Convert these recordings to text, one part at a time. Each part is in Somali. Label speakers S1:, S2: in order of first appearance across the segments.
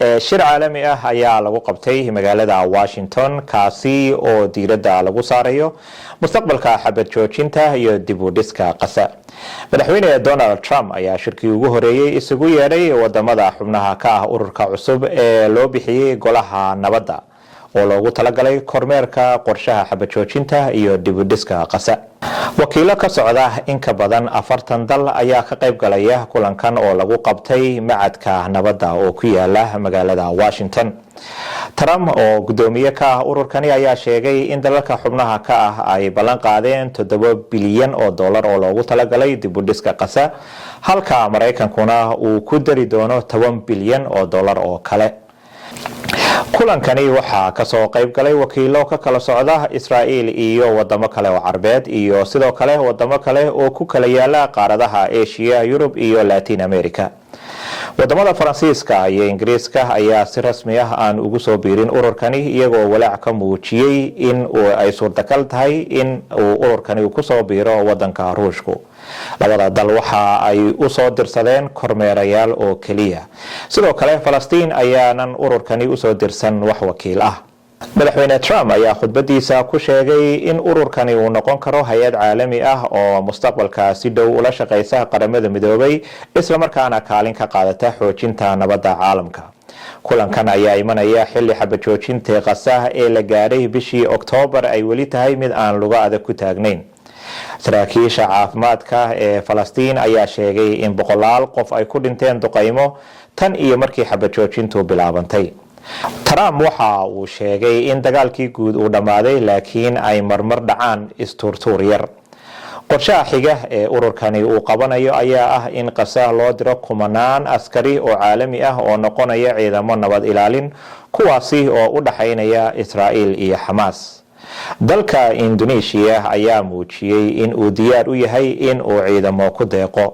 S1: shir caalami ah ayaa lagu qabtay magaalada Washington kaasi oo diiradda lagu saarayo mustaqbalka xabad joojinta iyo dib u dhiska Gaza. Madaxweyne Donald Trump ayaa shirkii ugu horeeyay isugu yeedhay wadamada xubnaha ka ah ururka cusub ee loo bixiyay golaha nabadda oo loogu talagalay kormeerka qorshaha xabad joojinta iyo dib u dhiska Gaza. wakiilo ka socda in ka badan 40 dal ayaa ka qayb galaya kulankan oo lagu qabtay macadka nabadda oo ku yaala magaalada Washington. Trump oo gudoomiye ka ah ururkani ayaa sheegay in dalalka xubnaha ka ah ay ballan qaadeen $7 bilyan oo loogu talagalay dib u dhiska Gaza, halka Mareykankuna uu ku dari doono $10 bilyan oo kale. kulankani waxaa ka soo qayb galay wakiilo ka kala socda Israa'iil iyo wadamo kale oo Carbeed iyo sidoo kale wadamo kale oo ku kala yaala qaaradaha Asia, Europe iyo Latin America. wadamada Faransiiska iyo Ingiriiska ayaa si rasmi ah aan ugu soo biirin ururkani iyagoo walaac ka muujiyay in ay suurtagal tahay in ururkani ku soo biiro wadanka Ruushka. labada dal waxa ay u soo dirsadeen kormeerayaal oo kaliya. sidoo kale Falastiin ayaanan ururkani u soo dirsan wax wakiil ah. madaxweyne Trump ayaa khudbadiisa ku sheegay in ururkani uu noqon karo hay'ad caalami ah oo mustaqbalka si dhow ula shaqeysa qaramada midoobay isla markaana kaalin ka qaadata xoojinta nabadda caalamka. kulankan ayaa imanaya xilli xabad joojinta Gaza ee la gaaray bishii Oktoobar ay weli tahay mid aan luga adag ku taagnayn. saraakiisha caafimaadka ee Falastiin ayaa sheegay in boqolaal qof ay ku dhinteen duqeymo tan iyo markii xabad joojintu bilaabantay. Trump waxa uu sheegay in dagaalkii guud uu dhamaaday laakiin ay marmar dhacaan isturtuur yar. qorshaha xiga ee ururkani uu qabanayo ayaa ah in Gaza loo diro kumanaan askari oo caalami ah oo noqonaya ciidamo nabad ilaalin kuwaasi oo u dhaxaynaya Israa'iil iyo Hamas. dalka Indonesia ayaa muujiyay in uu diyaar u yahay in uu ciidamo ku deeqo.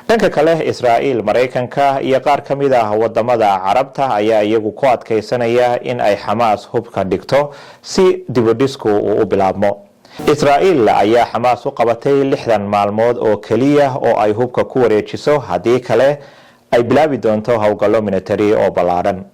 S1: dhanka kale Israa'iil, Mareykanka iyo qaar ka mid ah wadamada Carabta ayaa iyagu ku adkeysanaya in ay Hamas hubka dhigto si dib u dhisku u bilaabmo. Israa'iil ayaa Hamas u qabatay 60 maalmood oo kaliya oo ay hubka ku wareejiso haddii kale ay bilaabi doonto hawlgallo military oo ballaaran.